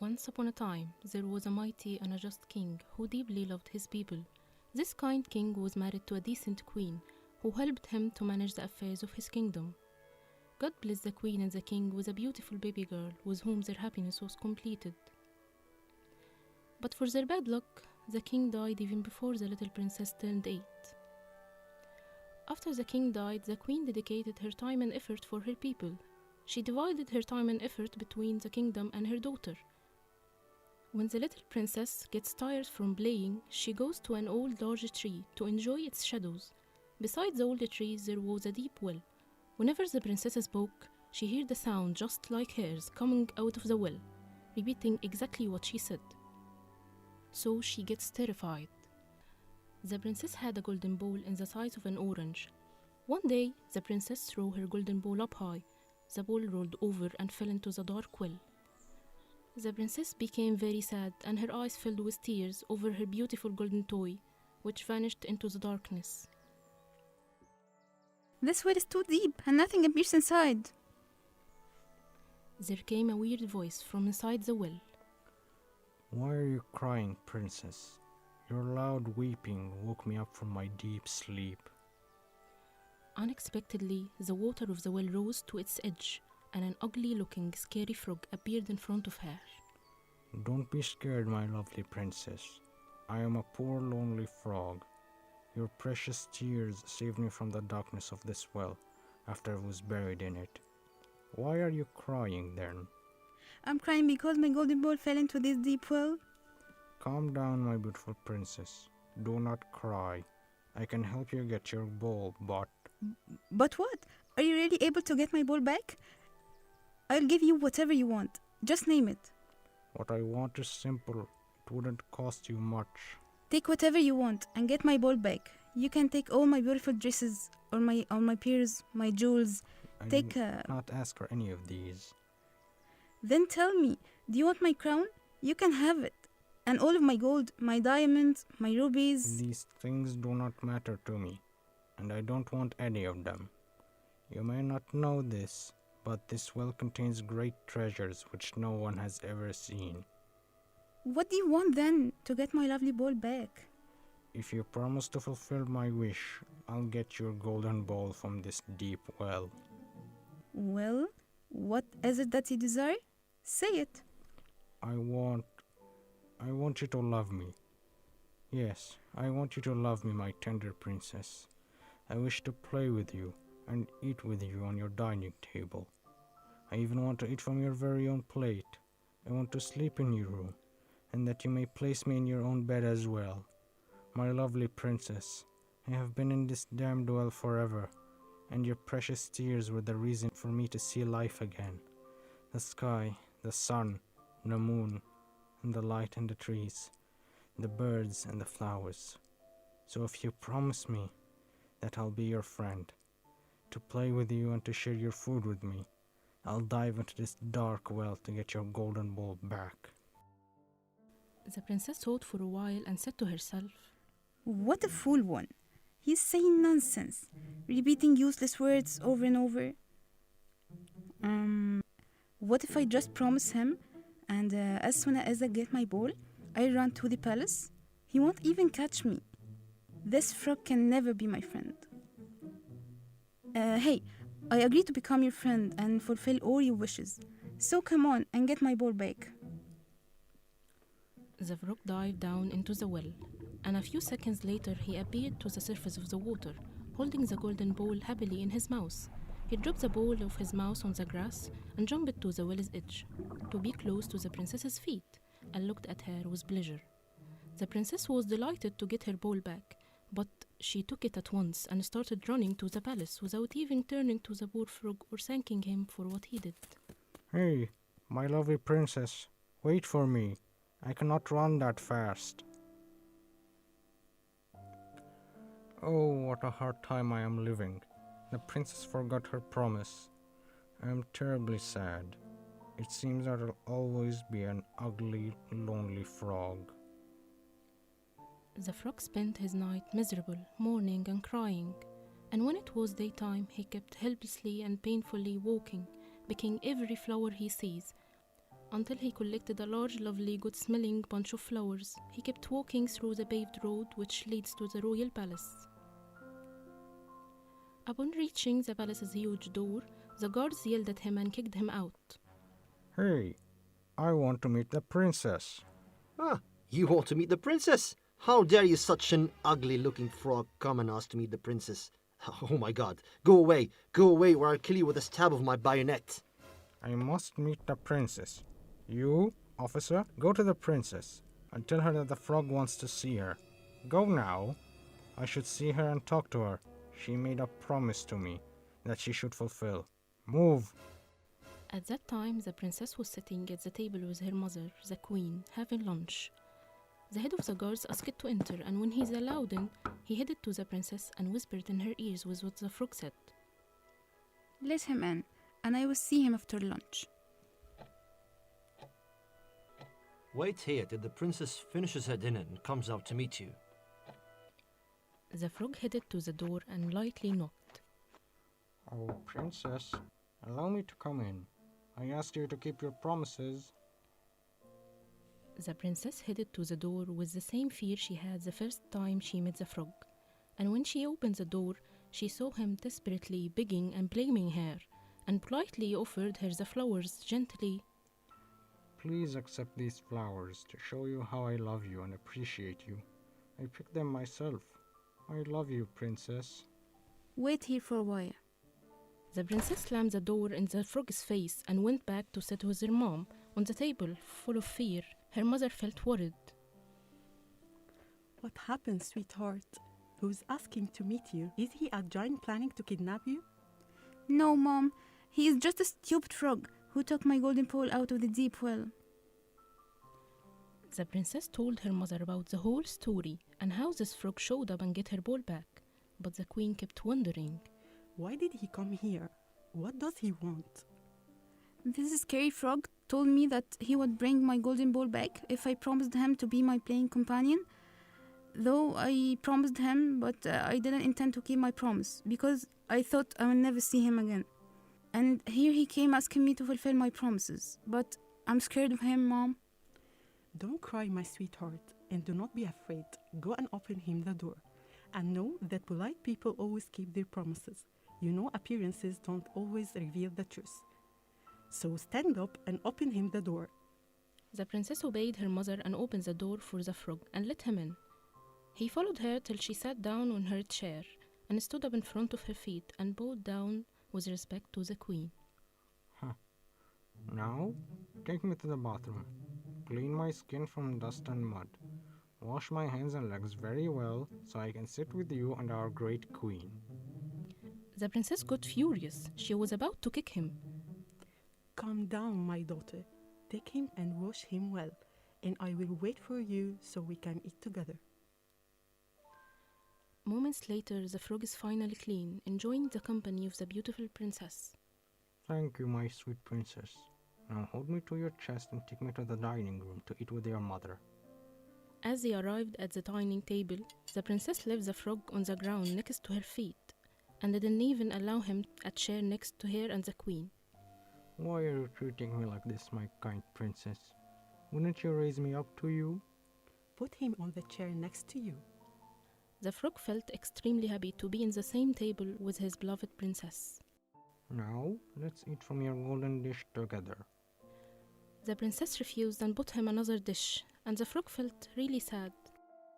Once upon a time, there was a mighty and a just king who deeply loved his people. This kind king was married to a decent queen who helped him to manage the affairs of his kingdom. God blessed the queen and the king with a beautiful baby girl with whom their happiness was completed. But for their bad luck, the king died even before the little princess turned 8. After the king died, the queen dedicated her time and effort for her people. She divided her time and effort between the kingdom and her daughter. When the little princess gets tired from playing, she goes to an old large tree to enjoy its shadows. Beside the old trees there was a deep well. Whenever the princess spoke, she heard a sound just like hers coming out of the well, repeating exactly what she said. So she gets terrified. The princess had a golden ball in the size of an orange. One day, the princess threw her golden ball up high. The ball rolled over and fell into the dark well. The princess became very sad, and her eyes filled with tears over her beautiful golden toy, which vanished into the darkness. This well is too deep, and nothing appears inside. There came a weird voice from inside the well. Why are you crying, princess? Your loud weeping woke me up from my deep sleep. Unexpectedly, the water of the well rose to its edge, and an ugly-looking, scary frog appeared in front of her. Don't be scared, my lovely princess. I am a poor, lonely frog. Your precious tears saved me from the darkness of this well after I was buried in it. Why are you crying then? I'm crying because my golden ball fell into this deep well. Calm down, my beautiful princess. Do not cry. I can help you get your ball, but... But what? Are you really able to get my ball back? I'll give you whatever you want. Just name it. What I want is simple. It wouldn't cost you much. Take whatever you want and get my ball back. You can take all my beautiful dresses, or my pearls, my jewels. I did not ask for any of these. Then tell me, do you want my crown? You can have it. And all of my gold, my diamonds, my rubies. These things do not matter to me, and I don't want any of them. You may not know this, but this well contains great treasures which no one has ever seen. What do you want then to get my lovely ball back? If you promise to fulfill my wish, I'll get your golden ball from this deep well. Well, what is it that you desire? Say it. I want you to love me. Yes, I want you to love me, my tender princess. I wish to play with you and eat with you on your dining table. I even want to eat from your very own plate. I want to sleep in your room, and that you may place me in your own bed as well. My lovely princess, I have been in this damned well forever, and your precious tears were the reason for me to see life again. The sky, the sun, the moon, and the light and the trees, the birds and the flowers. So if you promise me that I'll be your friend, to play with you and to share your food with me, I'll dive into this dark well to get your golden ball back. The princess thought for a while and said to herself, What a fool one. He's saying nonsense, repeating useless words over and over. What if I just promise him, and as soon as I get my ball, I run to the palace? He won't even catch me. This frog can never be my friend. Hey, I agree to become your friend and fulfill all your wishes. So come on and get my ball back. The frog dived down into the well, and a few seconds later he appeared to the surface of the water, holding the golden ball happily in his mouth. He dropped the ball of his mouth on the grass and jumped to the well's edge, to be close to the princess's feet, and looked at her with pleasure. The princess was delighted to get her ball back, but she took it at once and started running to the palace without even turning to the poor frog or thanking him for what he did. Hey, my lovely princess, wait for me. I cannot run that fast. Oh, what a hard time I am living. The princess forgot her promise. I am terribly sad. It seems that I'll always be an ugly, lonely frog. The frog spent his night miserable, mourning and crying, and when it was daytime he kept helplessly and painfully walking, picking every flower he sees, until he collected a large, lovely, good-smelling bunch of flowers. He kept walking through the paved road which leads to the royal palace. Upon reaching the palace's huge door, the guards yelled at him and kicked him out. Hey, I want to meet the princess. Ah, you want to meet the princess? How dare you, such an ugly-looking frog, come and ask to meet the princess? Oh my god, go away, or I'll kill you with a stab of my bayonet. I must meet the princess. You, officer, go to the princess and tell her that the frog wants to see her. Go now. I should see her and talk to her. She made a promise to me that she should fulfill. Move! At that time, the princess was sitting at the table with her mother, the queen, having lunch. The head of the guards asked to enter, and when he's allowed in, he headed to the princess and whispered in her ears with what the frog said. Let him in, and I will see him after lunch. Wait here till the princess finishes her dinner and comes out to meet you. The frog headed to the door and lightly knocked. Oh, princess, allow me to come in. I asked you to keep your promises. The princess headed to the door with the same fear she had the first time she met the frog. And when she opened the door, she saw him desperately begging and blaming her, and politely offered her the flowers gently. Please accept these flowers to show you how I love you and appreciate you. I picked them myself. I love you, princess. Wait here for a while. The princess slammed the door in the frog's face and went back to sit with her mom on the table, full of fear. Her mother felt worried. What happened, sweetheart? Who's asking to meet you? Is he a giant planning to kidnap you? No, Mom. He is just a stupid frog who took my golden ball out of the deep well. The princess told her mother about the whole story and how this frog showed up and get her ball back. But the queen kept wondering. Why did he come here? What does he want? This scary frog told me that he would bring my golden ball back if I promised him to be my playing companion. Though I promised him, but I didn't intend to keep my promise because I thought I would never see him again. And here he came asking me to fulfill my promises. But I'm scared of him, Mom. Don't cry, my sweetheart, and do not be afraid. Go and open him the door. And know that polite people always keep their promises. You know, appearances don't always reveal the truth. So stand up and open him the door. The princess obeyed her mother and opened the door for the frog and let him in. He followed her till she sat down on her chair and stood up in front of her feet and bowed down with respect to the queen. Now, take me to the bathroom. Clean my skin from dust and mud. Wash my hands and legs very well so I can sit with you and our great queen. The princess got furious. She was about to kick him. Calm down, my daughter. Take him and wash him well, and I will wait for you so we can eat together. Moments later, the frog is finally clean, enjoying the company of the beautiful princess. Thank you, my sweet princess. Now hold me to your chest and take me to the dining room to eat with your mother. As they arrived at the dining table, the princess left the frog on the ground next to her feet and didn't even allow him a chair next to her and the queen. Why are you treating me like this, my kind princess? Wouldn't you raise me up to you? Put him on the chair next to you. The frog felt extremely happy to be in the same table with his beloved princess. Now, let's eat from your golden dish together. The princess refused and brought him another dish, and the frog felt really sad.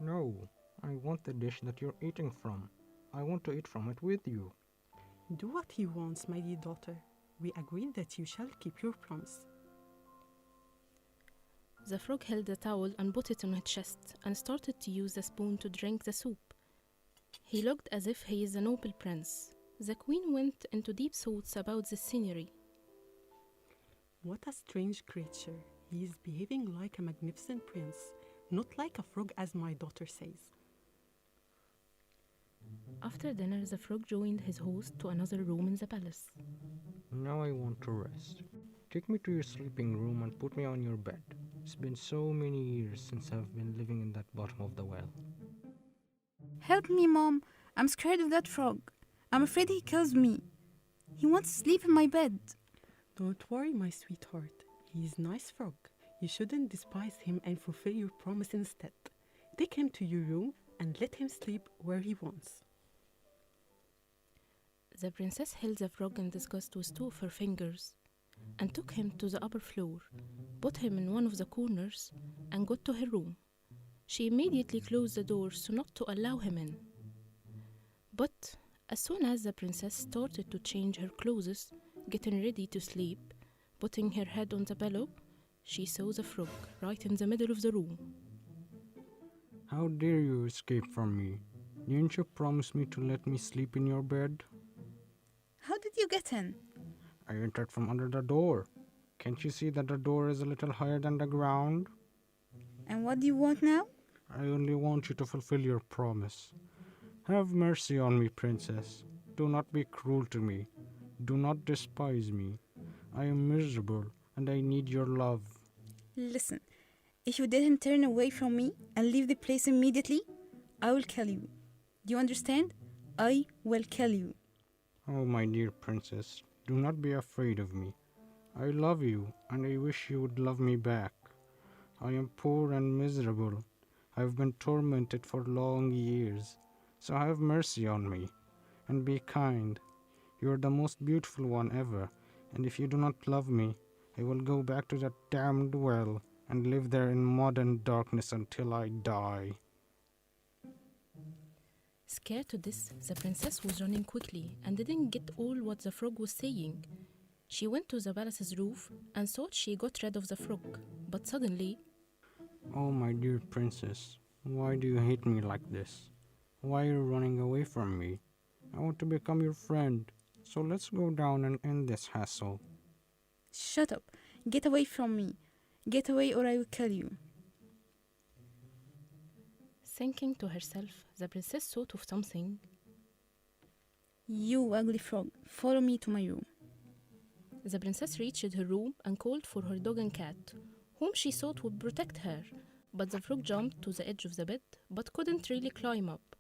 No, I want the dish that you're eating from. I want to eat from it with you. Do what he wants, my dear daughter. We agreed that you shall keep your promise. The frog held the towel and put it on his chest and started to use the spoon to drink the soup. He looked as if he is a noble prince. The queen went into deep thoughts about the scenery. What a strange creature. He is behaving like a magnificent prince, not like a frog as my daughter says. After dinner, the frog joined his host to another room in the palace. Now I want to rest. Take me to your sleeping room and put me on your bed. It's been so many years since I've been living in that bottom of the well. Help me, Mom. I'm scared of that frog. I'm afraid he kills me. He wants to sleep in my bed. Don't worry, my sweetheart. He's nice frog. You shouldn't despise him and fulfill your promise instead. Take him to your room and let him sleep where he wants. The princess held the frog in disgust with two of her fingers and took him to the upper floor, put him in one of the corners, and got to her room. She immediately closed the door so not to allow him in. But as soon as the princess started to change her clothes, getting ready to sleep, putting her head on the pillow, she saw the frog right in the middle of the room. How dare you escape from me? Didn't you promise me to let me sleep in your bed? How did you get in? I entered from under the door. Can't you see that the door is a little higher than the ground? And what do you want now? I only want you to fulfill your promise. Have mercy on me, princess. Do not be cruel to me. Do not despise me. I am miserable and I need your love. Listen, if you didn't turn away from me and leave the place immediately, I will kill you. Do you understand? I will kill you. Oh, my dear princess, do not be afraid of me. I love you and I wish you would love me back. I am poor and miserable. I have been tormented for long years. So have mercy on me and be kind. You are the most beautiful one ever, and if you do not love me, I will go back to that damned well and live there in mud and darkness until I die. Scared to this, the princess was running quickly and didn't get all what the frog was saying. She went to the palace's roof and thought she got rid of the frog, but suddenly, Oh, my dear princess, why do you hate me like this? Why are you running away from me? I want to become your friend, so let's go down and end this hassle. Shut up. Get away from me. Get away or I will kill you. thinking to herself, the princess thought of something. You ugly frog, follow me to my room. The princess reached her room and called for her dog and cat, whom she thought would protect her. But the frog jumped to the edge of the bed, but couldn't really climb up.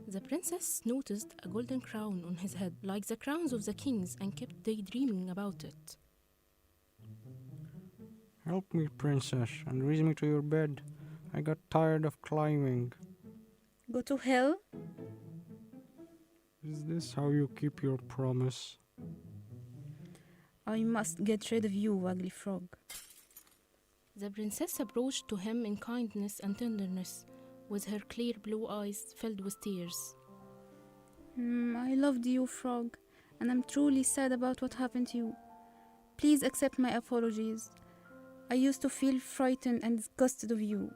The princess noticed a golden crown on his head, like the crowns of the kings, and kept daydreaming about it. Help me, princess, and raise me to your bed. I got tired of climbing. Go to hell? Is this how you keep your promise? I must get rid of you, ugly frog. The princess approached to him in kindness and tenderness, with her clear blue eyes filled with tears. I loved you, frog, and I'm truly sad about what happened to you. Please accept my apologies. I used to feel frightened and disgusted of you,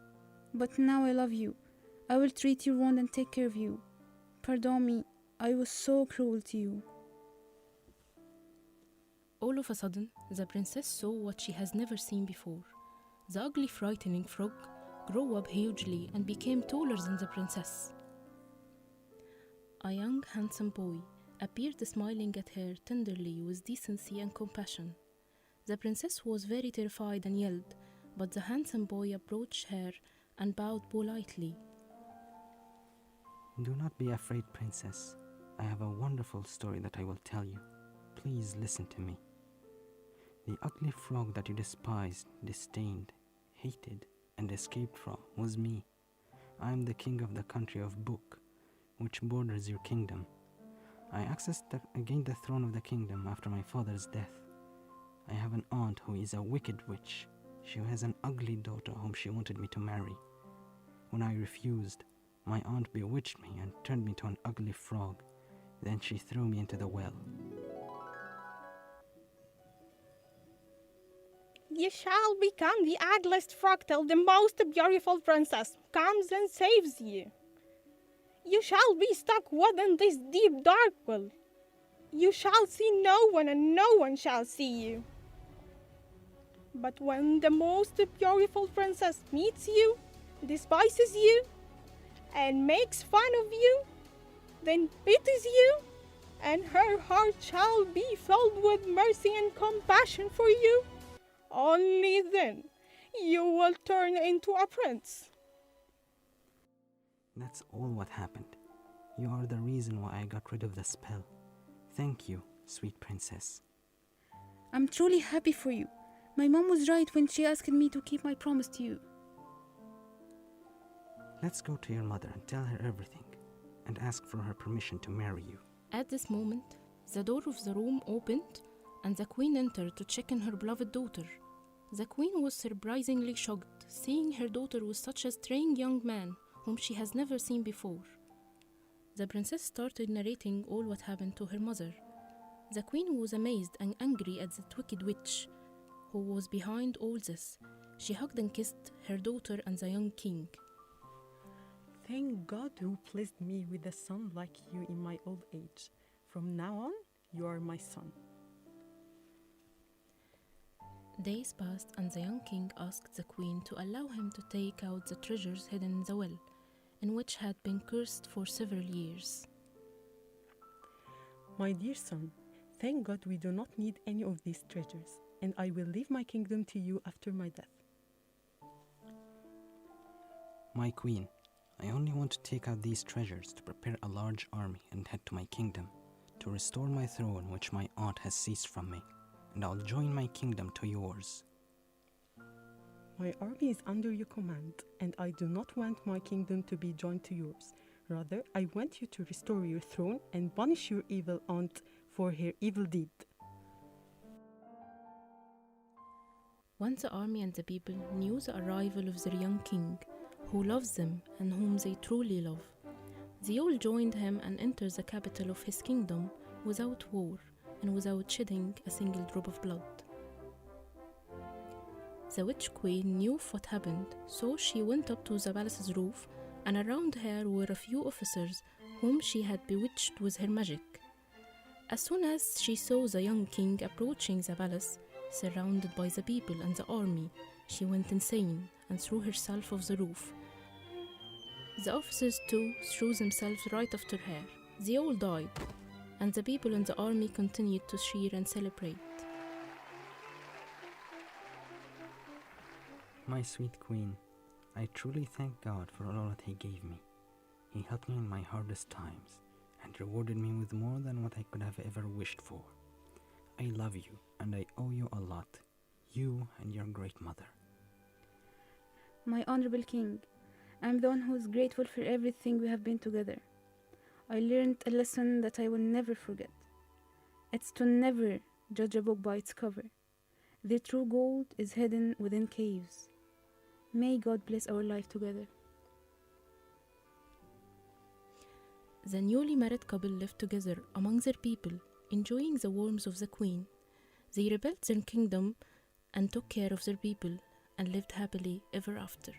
but now I love you. I will treat you wrong and take care of you. Pardon me, I was so cruel to you. All of a sudden, the princess saw what she has never seen before. The ugly, frightening frog grew up hugely and became taller than the princess. A young, handsome boy appeared smiling at her tenderly with decency and compassion. The princess was very terrified and yelled, but the handsome boy approached her and bowed politely. Do not be afraid, princess. I have a wonderful story that I will tell you. Please listen to me. The ugly frog that you despised, disdained, hated, and escaped from was me. I am the king of the country of Book, which borders your kingdom. I gained the throne of the kingdom after my father's death. I have an aunt who is a wicked witch. She has an ugly daughter whom she wanted me to marry. When I refused, my aunt bewitched me and turned me to an ugly frog. Then she threw me into the well. You shall become the ugliest frog till the most beautiful princess comes and saves you. You shall be stuck within this deep dark well. You shall see no one and no one shall see you. But when the most beautiful princess meets you, despises you, and makes fun of you, then pities you, and her heart shall be filled with mercy and compassion for you, only then you will turn into a prince. That's all what happened. You are the reason why I got rid of the spell. Thank you, sweet princess. I'm truly happy for you. My mom was right when she asked me to keep my promise to you. Let's go to your mother and tell her everything, and ask for her permission to marry you. At this moment, the door of the room opened, and the queen entered to check on her beloved daughter. The queen was surprisingly shocked, seeing her daughter with such a strange young man whom she has never seen before. The princess started narrating all what happened to her mother. The queen was amazed and angry at that wicked witch who was behind all this. She hugged and kissed her daughter and the young king. Thank God who blessed me with a son like you in my old age. From now on, you are my son. Days passed, and the young king asked the queen to allow him to take out the treasures hidden in the well, in which had been cursed for several years. My dear son, thank God we do not need any of these treasures, and I will leave my kingdom to you after my death. My queen, I only want to take out these treasures to prepare a large army and head to my kingdom, to restore my throne which my aunt has seized from me, and I'll join my kingdom to yours. My army is under your command, and I do not want my kingdom to be joined to yours. Rather, I want you to restore your throne and punish your evil aunt for her evil deed. Once the army and the people knew the arrival of their young king, who loves them and whom they truly love, they all joined him and entered the capital of his kingdom without war and without shedding a single drop of blood. The witch queen knew what happened, so she went up to the palace's roof, and around her were a few officers whom she had bewitched with her magic. As soon as she saw the young king approaching the palace, surrounded by the people and the army, she went insane and threw herself off the roof. The officers too threw themselves right after her. They all died, and the people in the army continued to cheer and celebrate. My sweet queen, I truly thank God for all that He gave me. He helped me in my hardest times and rewarded me with more than what I could have ever wished for. I love you, and I owe you a lot, you and your great mother. My honorable king, I'm the one who is grateful for everything we have been together. I learned a lesson that I will never forget. It's to never judge a book by its cover. The true gold is hidden within caves. May God bless our life together. The newly married couple lived together among their people, enjoying the warmth of the queen. They rebuilt their kingdom and took care of their people and lived happily ever after.